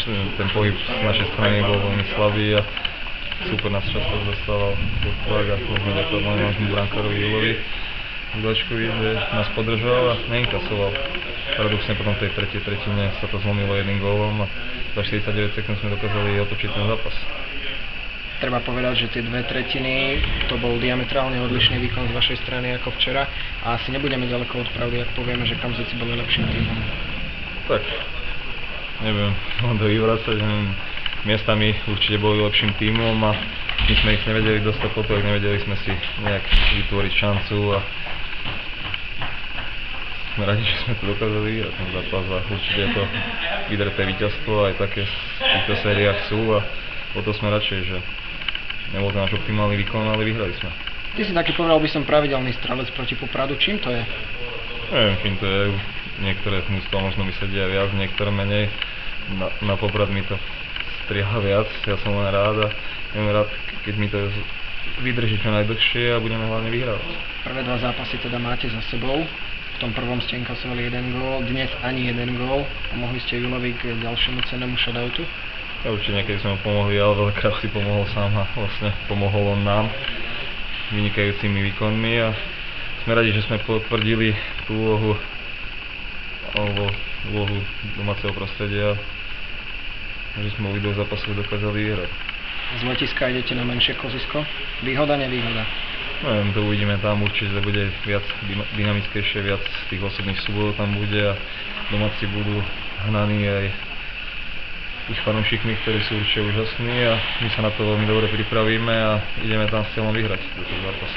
ten pohyb z našej strany bol veľmi slabý a super nás často dostával pod tlak a môžeme ďakovať môjmu brankárovi Julovi Gudačkovi, že nás podržal a neinkasoval. Paradoxne potom v tej tretej tretine sa to zlomilo jedným gólom a za 49 sekúnd sme dokázali otočiť ten zápas. Treba povedať, že tie dve tretiny to bol diametrálne odlišný výkon z vašej strany ako včera a asi nebudeme ďaleko od pravdy, ak povieme, že Kamzici boli lepším tímom. Tak, neviem, to vyvracať, miestami určite boli lepším tímom a my sme ich nevedeli dostať potok, nevedeli sme si nejak vytvoriť šancu a sme radi, že sme to dokázali vyhrať ten zápas a určite je to vydreté víťazstvo, aj také v týchto sériách sú a o to sme radšej, že nebol to náš optimálny výkon, ale vyhrali sme. Ty si taký, povedal by som, pravidelný strelec proti Popradu, čím to je? Neviem, čím to je, niektoré mužstvá možno mi sedia viac, niektoré menej, na Poprad mi to strieha viac, ja som len rád a budem rád, keď mi to vydrží čo najdlhšie a budeme hlavne vyhrávať. Prvé dva zápasy teda máte za sebou, v tom prvom ste inkasovali 1 gól, dnes ani 1 gól, pomohli ste Julovi k ďalšiemu cennému shoutoutu? Ja určite niekedy sme mu pomohli, ale veľakrát si pomohol sám a vlastne pomohol on nám vynikajúcimi výkonmi a sme radi, že sme potvrdili tú úlohu domáceho prostredia a že sme boli do zápasu dokázali vyhrať. Z letiska idete na menšie kozisko? Výhoda, nevýhoda? Neviem, to uvidíme tam, určite bude viac dynamickejšie, viac tých osobných súbojov tam bude a domáci budú hnaní aj ich fanúšikmi, ktorí sú určite úžasní a my sa na to veľmi dobre pripravíme a ideme tam s cieľom vyhrať tento zápas.